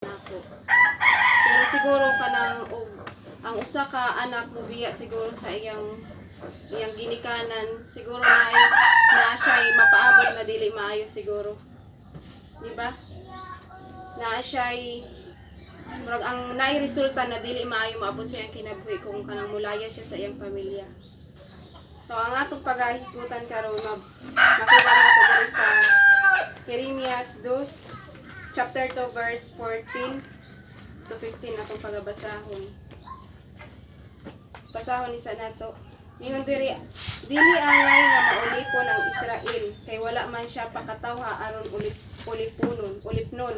nako. Pero siguro kanang ang usa ka anak mo biya siguro sa iyang ginikanan siguro na siya ay mapaabot na dili maayo siguro. Di ba? Na siya ay murag ang resulta na dili maayo maabot sa iyang kinabuhi kung kanang mulaya siya sa iyang pamilya. So ang atong paghahisgutan karon makita nato diri sa Jeremias 2 chapter 2 verse 14 to 15 atong pagabasahon. Basahon isa nato. Ingon dili angay nga maulipon ang Israel kay wala man siya pakatawha aron ulipnon.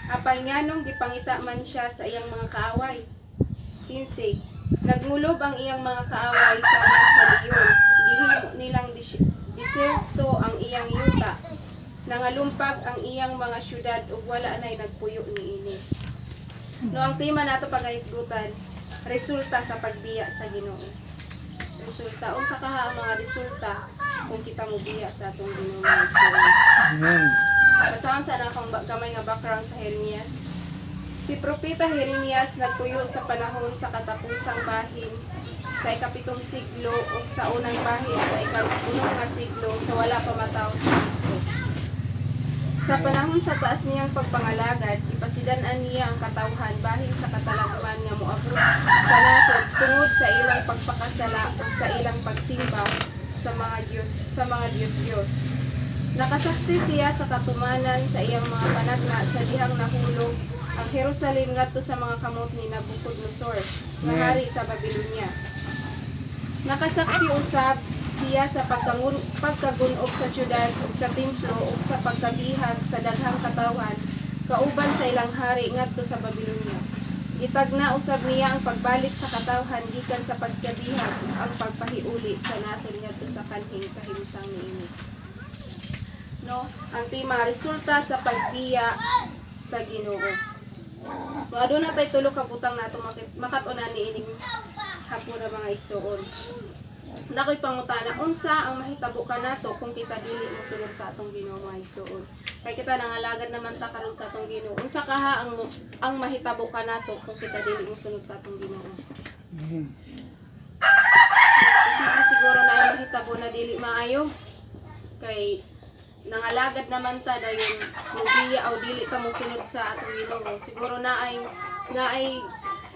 Apay nganong gipangita man siya sa iyang mga kaaway. 15. Nagmulob ang iyang mga kaaway sa leyon. Gihimo nilang diserto ang iyang yuta. Nangalumpag ang iyang mga syudad ug wala nay nagpuyo niini. No, ang tema nato paghisgutan, resulta sa pagbiya sa Ginoo. Resulta unsa kaha ang mga resulta kung kita mo biya sa atong Ginoo nga Israel. Amen. Basahan sa akong gamay nga background sa Jeremias. Si Propeta Jeremias nagpuyo sa panahon sa katapusang bahin sa ikapitong siglo o sa unang bahin sa ikapunong nga siglo sa wala pa matao si Kristo. Sa panahon sa taas niyang pagpangalagad, ipasidan-an niya ang katawhan bahin sa katalagman nga moabot sa nasod tungod sa ilang pagpakasala o sa ilang pagsimba sa mga Diyos. Nakasaksi siya sa katumanan sa iyang mga panagna sa dihang nahulog ang Jerusalem ngadto sa mga kamot ni Nabucodonosor nga hari sa Babylonia. Nakasaksi usab siya sa pagkagunob sa syudad ug sa templo ug sa pagkabihag sa daghang katawan kauban sa ilang hari ngadto sa Babylonia. Gitagna usab niya ang pagbalik sa katawhan gikan sa pagkabihag ug ang pagpahiuli sa nasod ngadto sa kanhing kahimtang niini. No, ang tema resulta sa pagbiya sa Ginoo. Maado na tay tulo ka butang nato makatunan niining hapon na mga igsoon. Nakoy pangutana, unsa ang mahitabo ka nato kung kita dili mosulod sa atong Ginoo mga igsoon? Kay kita nangalagad naman ta karon sa atong Ginoo. Unsa kaha ang mahitabo ka nato kung kita dili mosulod sa atong Ginoo? Kasi siguro na ay mahitabo na dili maayo. Kay nangalagad naman ta dayon mubiya o dili ta mosunod sa atong Ginoo. Siguro na ay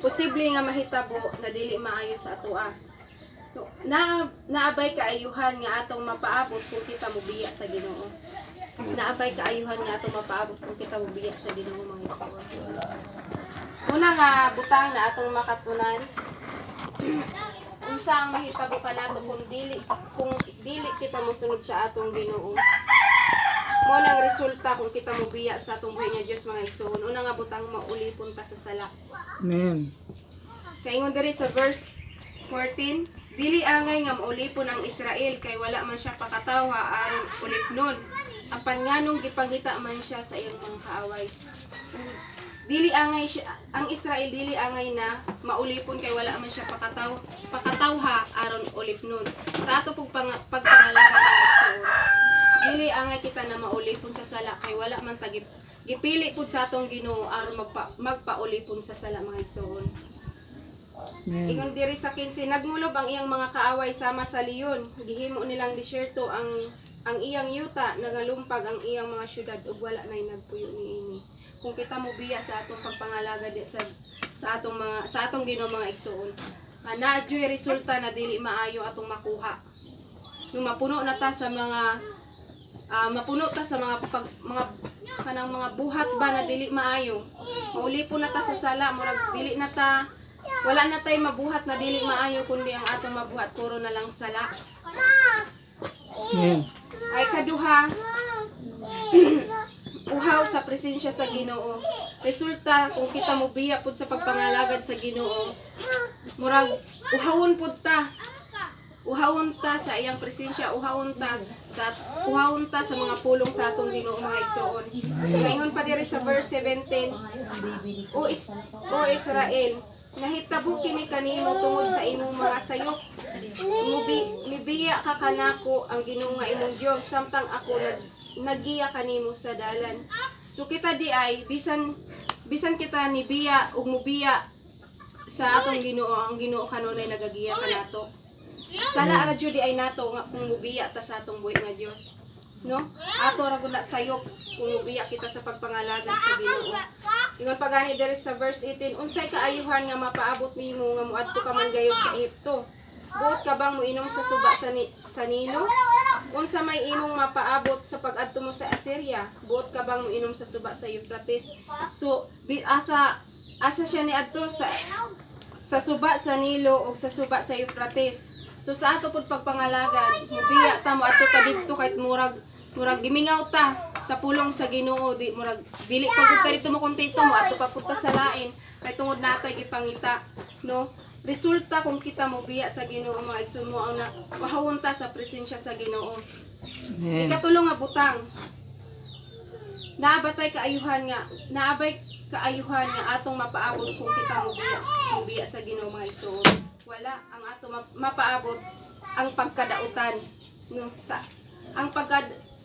posible nga mahitabo na dili maayo sa atoa. So, naabay kaayuhan nga atong mapaabot kung kita mobiya sa Ginoo. Naabay kaayuhan nga atong mapaabot kung kita mobiya sa Ginoo mga igsoon. Una nga butang na atong makatunan. Unsa ang mahitabo ka nato kung dili kita mosunod sa atong Ginoo. Mo nang resulta kung kita mobiya sa atong buhi nga Dios mga igsoon. Una nga butang maulipon ta sa sala. Amen. Kay ingon diri sa verse 14, dili angay nga maulipon ang Israel kay wala man siya pakatawha aron ulipnon. Apan nganong gipangita man siya sa iyang mga kaaway. Dili angay siya, ang Israel dili angay na maulipon kay wala man siya pakatawha aron ulipnon. Sa ato pug pagpangalaga ng igsoon. Dili angay kita na maulipon sa sala kay wala man ta gipili pud sa atong Ginoo aron magpaulipon sa sala mga igsoon. Ingon diri sa 15, nagmulob ang iyang mga kaaway sama sa leyon. Gihimo nilang disyerto ang iyang yuta, nagalumpag ang iyang mga syudad ug wala nay nagpuyo niini. Kung kita mobiya sa atong pagpangalaga sa atong Ginoo mga igsoon, naadyoy resulta na dili maayo atong makuha. Nung mapuno ta sa mga kanang mga buhat ba na dili maayo. Maulipon na ta sa sala, murag dili na ta wala na tay mabuhat na dili maayo kundi ang atong mabuhat puro na lang sala. Ay kaduha, uhaw sa presensya sa Ginoo. Resulta kung kita mobiya pud sa pagpangalagad sa Ginoo, murag uhawon pud ta. Uhawon ta sa iyang presensya, uhawon ta sa mga pulong sa atong Ginoo mga igsoon. Ngayon pa diri sa verse 17, O Israel, nahitabo kini kanimo tungod sa imong mga sayop. Libiya ka kanako ang Ginoo nga imong Dios samtang ako nagiya kanimo sa dalan. So kita di ay bisan bisan kita ni biya ug mubiya sa atong Ginoo, ang Ginoo kanunay nagagiya kanato. Sala ra jud ay nato nga kung mubiya ta sa atong buhi nga Dios. No? Ato ra gud na sayop kung mubiya kita sa pagpangalagad sa Ginoo. Ingon pa gani diri sa verse 18, unsay kaayuhan nga mapaabot nimo nga moadto ka man gayud sa Ehipto? Buot ka bang moinom sa suba sa Nilo? Unsa may imong mapaabot sa pag-adto mo sa Assyria? Buot ka bang moinom sa suba sa Euphrates? So asa siya ni adto sa suba sa Nilo o sa suba sa Euphrates. So sa ato pud pagpangalagad, mubiya ta mo adto ta didto kahit murag gimingaw ta sa pulong sa Ginoo, di murag dili pa gud ta dito mo kontento mo adto pa pud ta sa lain kay tungod natay gipangita, no? Resulta kung kita mo biya sa Ginoo mga igsoon mo ang mahawon ta sa presensya sa Ginoo. Ikatulong nga butang. Naabay kaayuhan nga atong mapaabot kung kita mo biya sa Ginoo mga igsoon. Wala ang atong mapaabot ang pagkadautan, no? Ang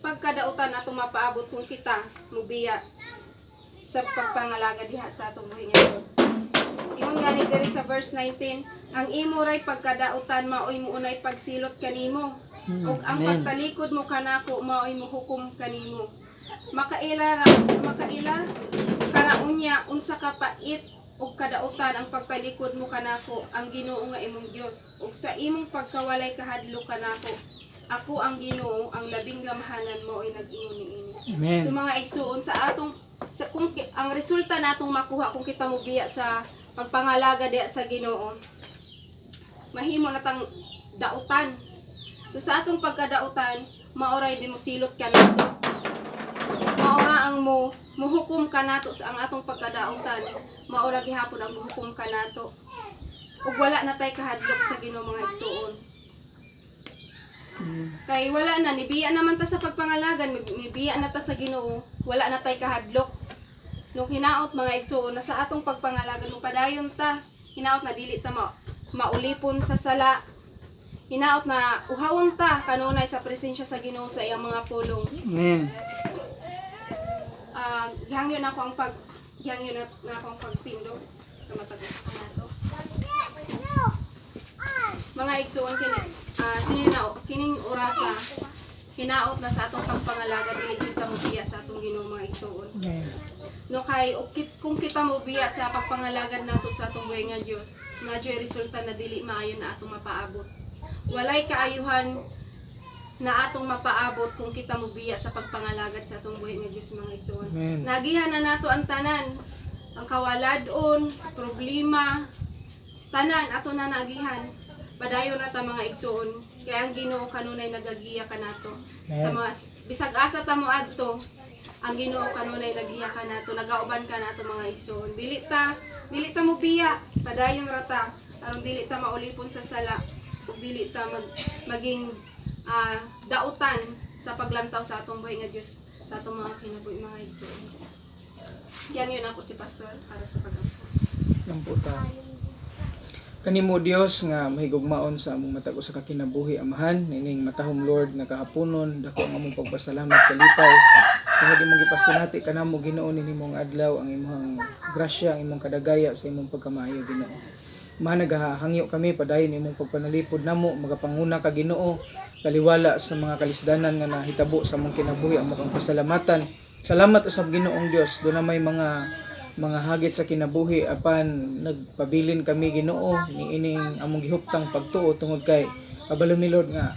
pagkadautan atong mapaabot kung kita mo biya sa pagpangalagad diha sa atong buhi nga Dios. Ingon gani diri sa verse 19, ang imo ray pagkadautan maoy muunay pagsilot kanimo, ug ang pagtalikod mo kanako maoy muhukom kanimo. Makaila kana unya unsa ka pait ug kadautan ang pagtalikod mo kanako ang Ginoo nga imong Dios, ug sa imong pagkawalay kahadlok kanako ako ang Ginoo, ang labing gamhanan mo ay nag-ingon niini. Amen. So mga igsuon sa atong ang resulta natong makuha kung kita mo biya sa pagpangalaga diya sa Ginoo, mahimo natang dautan. So sa atong pagkadautan, maoray din mo silot kanato. Maora ang muhukom kanato sa ang atong pagkadautan. Maora gihapon ang muhukom kanato. Ug wala na tay kahadlok sa Ginoo mga igsuon. Kay wala na, nibiya naman ta sa pagpangalagan, nibiya na ta sa Ginoo, wala na tay kahadlok. Nung hinaot mga igsoon na sa atong pagpangalagan, nung padayon ta, hinaot na dili ta maulipon sa sala, hinaot na uhawon ta kanunay sa presensya sa Ginoo sa iyang mga pulong. Amen. Gihangyo na ako ang pagtindo na matagal na to. Mga igsoon kining orasa hinaot na sa atong pagpangalaga dili kita mo biya sa atong Ginoo mga igsoon. No kay kung kita mo biya sa pagpangalagad nato sa atong buhay nga Dios, nga joy resulta na dili maayo na atong mapaabot. Walay kaayuhan na atong mapaabot kung kita mo biya sa pagpangalagad sa atong buhay nga Dios mga igsoon. Nagihan na nato ang tanan, ang kawaladon, problema, tanan ato na nagihan. Padayon na ta mga igsoon, kaya ang Ginoo kanunay nagagiya kanato. Sa mga bisag asa ta mo adto, ang Ginoo kanunay nagiya kanato, nagauban kanato mga igsoon. Dili ta mo biya, padayon ra ta, aron dili ta maulipon sa sala, ug dili ta maging dautan sa paglantaw sa atong buhay nga Dios, sa atong mga kinabuhi mga igsoon. Yan yun ako si Pastor para sa pag-ampo. Ang puta. Kanimo Dios nga mahigugmaon sa among matag usa ka kinabuhi amahan, nining matahom Lord nakahaponon dako ang among pagpasalamat kalipay. Tungod imong gipasinati kanamo Ginoo nimong adlaw ang imong grasya, ang imong kadagaya sa imong pagkamaayo Ginoo. Nagahangyo kami padayon imong pagpanalipod namo, magapanguna ka Ginoo, kaliwala sa mga kalisdanan nga nahitabo sa among kinabuhi, among pasalamatan. Salamat usab Ginoong Dios, do na may mga hagit sa kinabuhi apan nagpabilin kami Ginoo niining among gihuptang pagtuo tungod kay kabalo ni Lord nga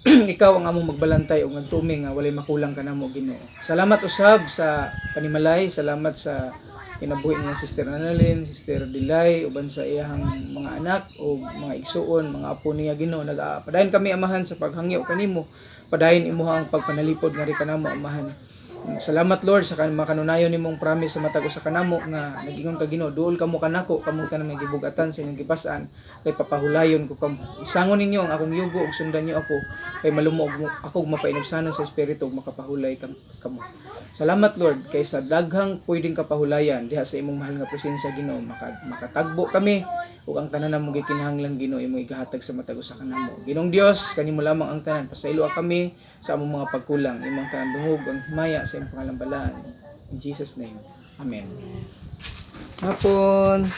ikaw ang among magbalantay ug nagtuming nga walay makulang kanamo Ginoo. Salamat usab sa panimalay, salamat sa kinabuhi nga Sister Annalyn, Sister Dilay uban sa iyang mga anak o mga igsuon, mga apo niya Ginoo. Padayon kami amahan sa paghangyo kanimo, padayon imuha ang pagpanalipod nga ri kanamo amahan. Salamat Lord sa makanunayon nimong promise sa matag usa kanamo nga nagingon ka Ginoo, duol kamo kanako kamo tanang nagibugatan sa inyong gipas-an kay papahulayon ko isangon ninyo ang akong yugo ug sundan niyo ako kay malumog ako mapainugsanon sa espiritu ug makapahulay kamo. Salamat Lord kay sa daghang pwedeng kapahulayan diha sa imong mahal nga presensya Ginoo, makatagbo kami ug ang tanan namo gikinahanglan Ginoo imo igahatag sa matag usa kanamo. Ginoong Dios, kanimo lamang ang tanan, pasaylo kami sa among mga pagkulang, imong tanan dungog ang himaya sa imong pangalan balaan. In Jesus name. Amen. Hapon.